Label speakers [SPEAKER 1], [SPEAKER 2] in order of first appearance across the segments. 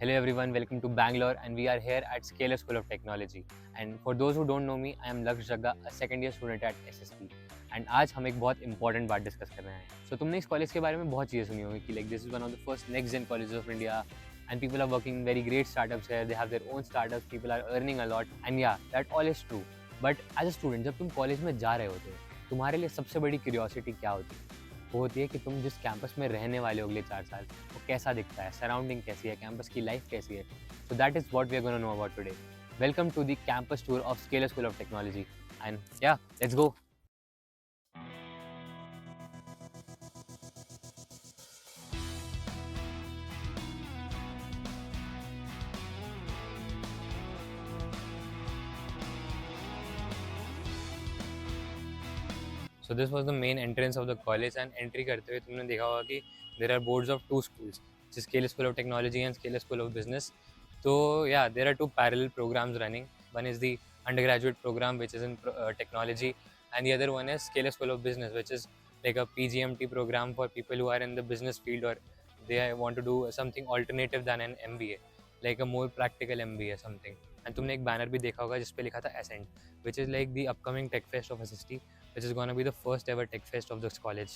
[SPEAKER 1] Hello everyone, welcome to Bangalore and we are here at Scalar School of Technology. And for those who don't know me, I am Laksh Jagga, a second year student at SSP. And आज हम एक बहुत important बात discuss कर रहे हैं. So तुमने इस कॉलेज के बारे में बहुत चीज़ें सुनी होंगी कि like this is one of the first next gen colleges of India and people are working very great startups here. They have their own startups, people are earning a lot and yeah, that all is true. But as a student जब तुम college में जा रहे होते हो, तुम्हारे लिए सबसे बड़ी क्यूरियोसिटी क्या होती है? वो होती है कि तुम जिस कैंपस में रहने वाले हो अगले 4 साल, वो कैसा दिखता है, सराउंडिंग कैसी है, कैंपस की लाइफ कैसी है. So that is what we are gonna know about today. Welcome to the campus tour of Scaler School of Technology and ya let's go. So this was the main entrance of the college and entry करते हुए तुमने देखा होगा कि there are boards of two schools, Scalar School of Technology and Scalar School of Business. So yeah, there are two parallel programs running. One is the undergraduate program which is in technology and the other one is Scalar School of Business which is like a PGMT program for people who are in the business field or they want to do something alternative than an MBA, like a more practical MBA something. And तुमने एक banner भी देखा होगा जिस पे लिखा था Ascent, which is like the upcoming tech fest of SST, which is going to be the first ever tech fest of this college.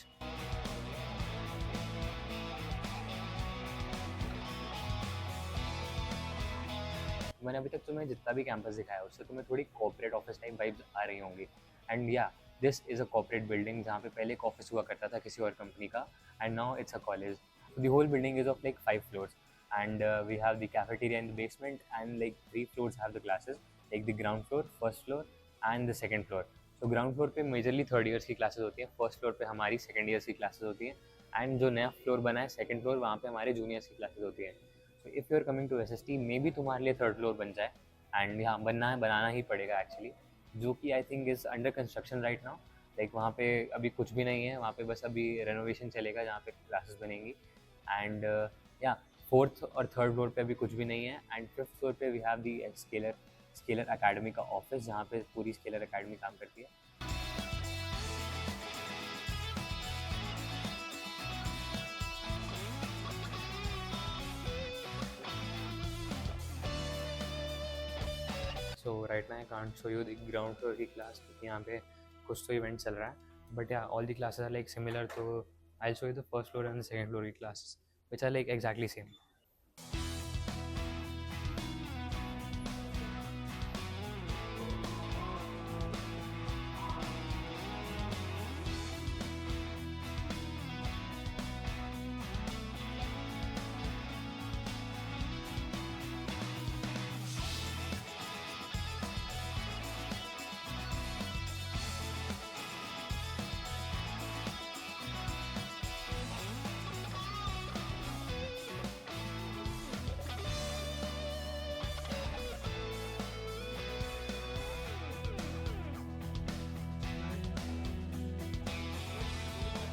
[SPEAKER 1] मैंने अभी तक तुम्हें जितना भी कैंपस दिखाया उससे तुम्हें थोड़ी कॉर्पोरेट ऑफिस टाइप वाइब्स आ रही होंगी. एंड या this is a corporate building जहाँ पे पहले एक ऑफिस हुआ करता था किसी और कंपनी का and now it's a college. The whole building is of like 5 floors and we have the cafeteria in the basement and like 3 floors have the classes, like the ground floor, first floor and the second floor. So ground floor पे majorly third years की classes होती हैं, first floor पे हमारी second years की classes होती हैं and जो नया फ्लोर बना है सेकंड फ्लोर वहाँ पे हमारे जूनियर्स की क्लासेस होती हैं. So if you are coming to SST maybe तुम्हारे लिए थर्ड फ्लोर बन जाए एंड यहाँ बनाना ही पड़ेगा एक्चुअली, जो कि I think is under construction right now. Like वहाँ पे अभी कुछ भी नहीं है, वहाँ पे बस अभी रेनोवेशन चलेगा जहाँ पे क्लासेस बनेंगी. एंड या फोर्थ और थर्ड फ्लोर पे अभी कुछ भी नहीं है एंड फिफ्थ फ्लोर पे we have the Scaler Academy का ऑफिस जहाँ पे पूरी स्केलर अकेडमी काम करती है. So right now I can't show you the ground floor की क्लास क्योंकि यहाँ पे कुछ तो इवेंट चल रहा है. But ya all the classes are like similar, तो I show you the first floor and the second floor की classes which are like exactly same.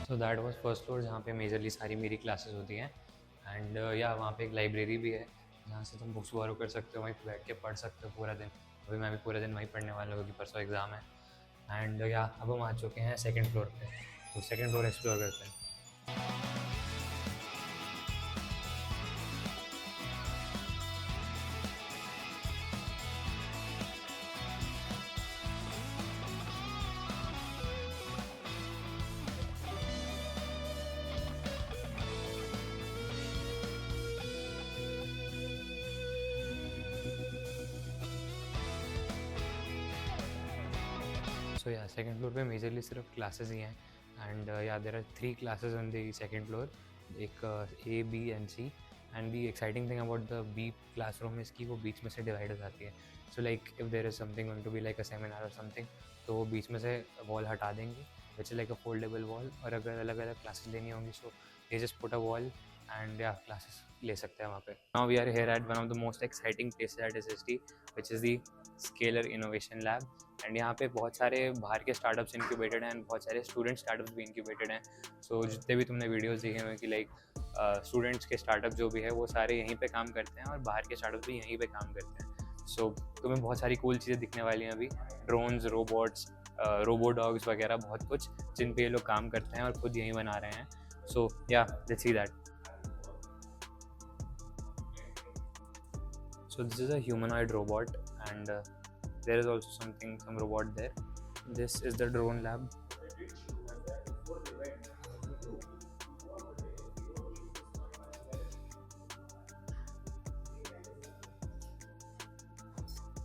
[SPEAKER 1] So that was first floor जहाँ पे मेजरली सारी मेरी classes होती हैं and या वहाँ पे एक लाइब्रेरी भी है जहाँ से तुम बुक्स बोरो कर सकते हो, वहीं पे बैठ के पढ़ सकते हो पूरा दिन. अभी मैं भी पूरा दिन वहीं पढ़ने वाला हूँ क्योंकि परसों एग्ज़ाम है. एंड या अब हम आ चुके हैं सेकंड फ्लोर पे, तो सेकंड फ्लोर एक्सप्लोर करते हैं. सो या सेकंड फ्लोर पे मेजरली सिर्फ क्लासेस ही हैं and yeah there are 3 classes on the second floor, एक A, B and C. And the exciting thing about the B classroom is कि वो बीच में से डिवाइड हो जाती है. So like if there is something going to be like a seminar और समथिंग, तो वो बीच में से वॉल हटा देंगे which is like a foldable wall, और अगर अलग अलग क्लासेस लेनी होंगी so they just put a wall and ya classes ले सकते हैं वहाँ पे. Now we are here at one of the most exciting places at SST which is the Scaler innovation lab. And यहाँ पे बहुत सारे बाहर के स्टार्टअप्स इंक्यूबेटेड हैं एंड बहुत सारे स्टूडेंट स्टार्टअप्स भी इंक्यूबेटेड हैं. सो जितने भी तुमने वीडियोस देखे हुए कि लाइक स्टूडेंट्स के स्टार्टअप जो भी है वो सारे यहीं पे काम करते हैं और बाहर के स्टार्टअप भी यहीं पे काम करते हैं. सो तुम्हें बहुत सारी कूल चीज़ें दिखने वाली हैं अभी, ड्रोन्स, रोबोट्स, रोबो डॉग्स वगैरह बहुत कुछ जिन पे ये लोग काम करते हैं और खुद यहीं बना रहे हैं. सो या let's see that. So this is a humanoid robot, and there is also some robot there. This is the drone lab.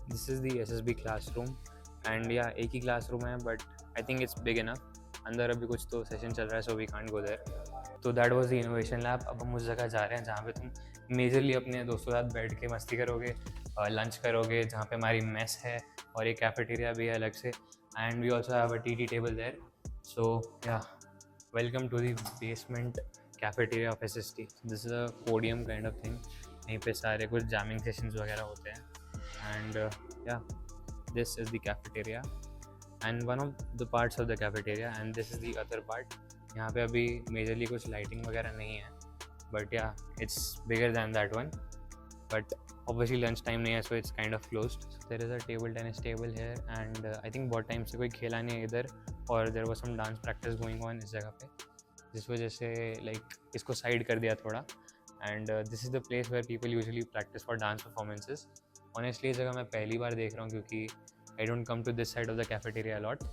[SPEAKER 1] This is the SSB classroom, and yeah, एक ही classroom है, but I think it's big enough. अंदर अभी कुछ तो session चल रहा है, so we can't go there. तो that was the innovation lab. अब हम उस जगह जा रहे हैं जहाँ पे तुम मेजरली अपने दोस्तों के साथ बैठ के मस्ती करोगे, लंच करोगे, जहाँ पे हमारी मेस है और एक कैफेटेरिया भी है अलग से, and we also have a tea table there. So ya, welcome to the basement cafeteria of SST. This is a podium kind of thing. यहीं पे सारे कुछ जैमिंग सेशंस वगैरह होते हैं, एंड या, this is the cafeteria and one of the parts of the cafeteria, and this is the other part. यहाँ पे अभी मेजरली कुछ लाइटिंग वगैरह नहीं है, but yeah, it's bigger than that one, but obviously lunch time नहीं है, so it's kind of closed. There is a table tennis table है, एंड आई थिंक बहुत टाइम से कोई खेला नहीं है इधर, और there was some dance practice going on इस जगह पे, जिस वजह से लाइक इसको साइड कर दिया थोड़ा. And this is the place where people usually practice for dance performances. Honestly इस जगह मैं पहली बार देख रहा हूँ, क्योंकि I don't come to this side of the cafeteria a lot.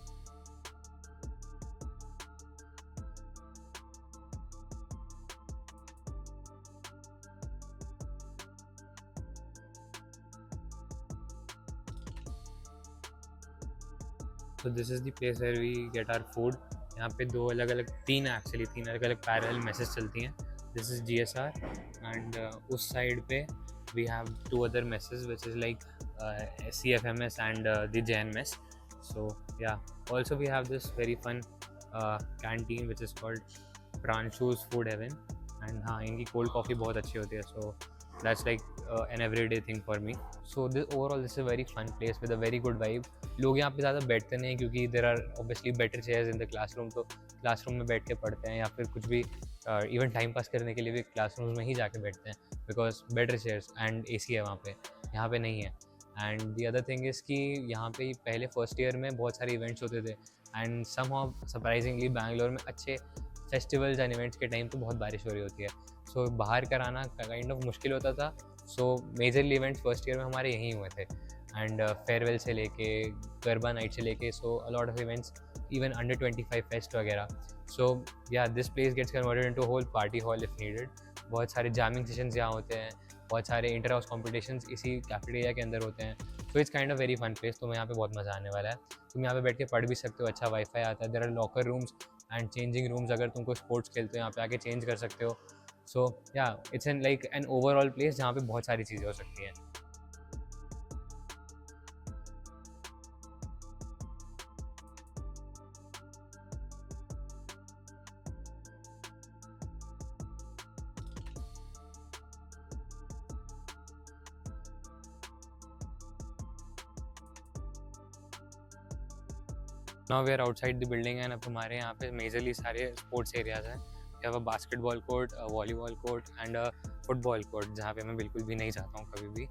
[SPEAKER 1] So this is the place where we get our food. यहाँ पे तीन अलग अलग पैरेलल मैसेज चलती हैं. This is GSR, and उस साइड पे we have two other messes which is like CFMS and the JN mess. So yeah, also we have this very fun canteen which is called Pranshu's Food Heaven, and हाँ, इनकी cold coffee बहुत अच्छी होती है. So that's like an everyday thing for me. So overall this is a very fun place with a very good vibe. लोग यहाँ पे ज़्यादा बैठते नहीं हैं, क्योंकि there are obviously better chairs in the classroom, तो क्लासरूम में बैठ के पढ़ते हैं, या फिर कुछ भी इवन टाइम पास करने के लिए भी क्लासरूम्स में ही जाके बैठते हैं, because better chairs and AC है वहाँ पे. यहाँ पे नहीं है. And the other thing is कि यहाँ पे पहले फर्स्ट ईयर में बहुत सारे इवेंट्स होते थे, एंड समहाउ सरप्राइजिंगली बैंगलोर में अच्छे फेस्टिवल्स एंड इवेंट्स के टाइम पे बहुत बारिश हो रही होती है, सो बाहर कराना काइंड ऑफ मुश्किल होता था. सो मेजरली इवेंट्स फर्स्ट ईयर में हमारे यहीं हुए थे, एंड फेयरवेल से लेके गरबा नाइट से लेके, so a lot of events, even under 25 fest वगैरह. So ya, this place gets converted into whole party hall if needed. बहुत सारे जामिंग सेशंस यहाँ होते हैं, बहुत सारे इंटर हाउस कॉम्पिटिशन्स इसी कैफेटेरिया के अंदर होते हैं. So it's kind of very fun place. तुम्हें यहाँ पे बहुत मज़ा आने वाला है. तुम यहाँ पे बैठ के पढ़ भी सकते हो, अच्छा वाईफाई आता है, there are locker rooms and changing rooms. अगर तुमको स्पोर्ट्स खेलते हो यहाँ पे आके चेंज कर सकते हो. सो या, it's an like an overall place जहाँ पे बहुत सारी चीज़ें हो सकती हैं. Now we are outside the building, and अब हमारे यहाँ पे मेजरली सारे स्पोर्ट्स एरियाज हैं. We have a basketball court, a volleyball court and a football court, जहाँ पे मैं बिल्कुल भी नहीं जाता हूँ कभी भी.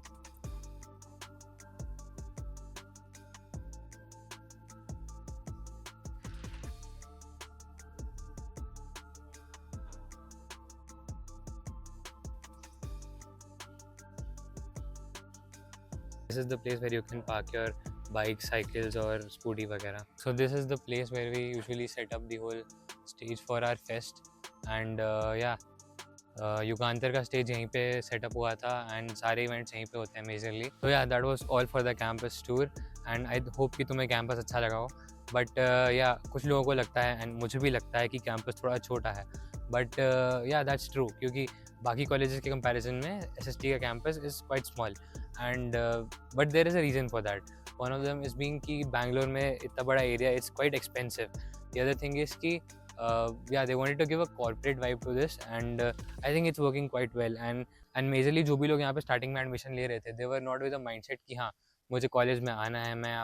[SPEAKER 1] This is the place where you can park your bikes, cycles or scooty वगैरह. So this is the place where we usually set up the whole stage for our fest, and युगांतर का स्टेज यहीं पे setup हुआ था, and सारे events यहीं पे होते हैं मेजरली. तो या, that was all for the campus tour, and I hope कि तुम्हें कैंपस अच्छा लगा हो. बट या, कुछ लोगों को लगता है, एंड मुझे भी लगता है कि कैंपस थोड़ा छोटा है, बट या, दैट्स ट्रू, क्योंकि बाकी कॉलेजेस के कंपैरिजन में SST का campus is quite small, and but there is a reason for that. One of them is being कि बैंगलोर में इतना बड़ा area is quite expensive. The other thing is कि they wanted to give a corporate vibe to this, and I think it's working quite well. And majorly जो भी लोग यहाँ पे स्टार्टिंग में एडमिशन ले रहे थे, they were not with a mindset कि हाँ, मुझे कॉलेज में आना है, मैं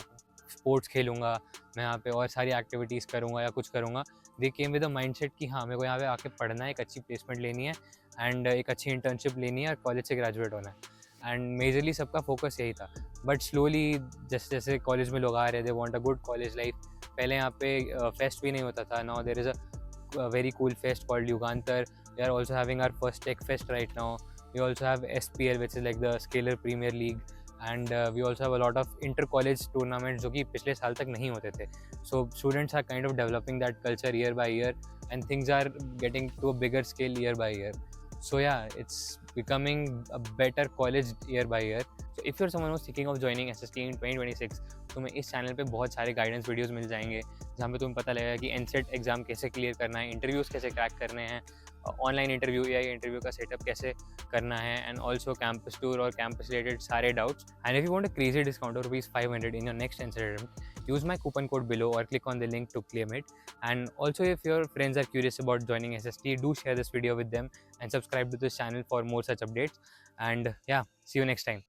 [SPEAKER 1] स्पोर्ट्स खेलूँगा, मैं यहाँ पे और सारी एक्टिविटीज़ करूँगा या कुछ करूँगा. They came with a mindset कि हाँ, मेरे को यहाँ पे आके पढ़ना है, एक अच्छी प्लेसमेंट लेनी है, एंड एक अच्छी इंटर्नशिप लेनी है, और कॉलेज से ग्रेजुएट होना है. एंड मेजरली सबका फोकस यही था. बट स्लोली जैसे जैसे कॉलेज में लोग आ रहे थे, want a good college life. पहले यहाँ पे फेस्ट भी नहीं होता था. Now there is a very cool fest called Yugantar. We are also having our first tech fest right now. We also have SPL, which is like the Scalar Premier League, and we also have a lot of inter-college tournaments जो कि पिछले साल तक नहीं होते थे. So students are kind of developing that culture year by year, and things are getting to a bigger scale year by year. So yeah, it's becoming a better college year by year. So if you're someone who's thinking of joining SST in 2026, तुम्हें इस channel पे बहुत सारे guidance videos मिल जाएंगे जहाँ पे तुम्हें पता लगेगा कि एनसेट एग्ज़ाम कैसे क्लियर करना है, इंटरव्यूज़ कैसे क्रैक करने हैं, ऑनलाइन इंटरव्यू या इंटरव्यू का सेटअप कैसे करना है, एंड ऑल्सो कैंपस टूर और कैंपस रिलेटेड सारे doubts. And if you want a crazy discount of ₹500 in your next NCET attempt, use my coupon code below or click on the link to claim it. And also, if your friends are curious about joining SST, do share this video with them and subscribe to this channel for more such updates. And yeah, see you next time.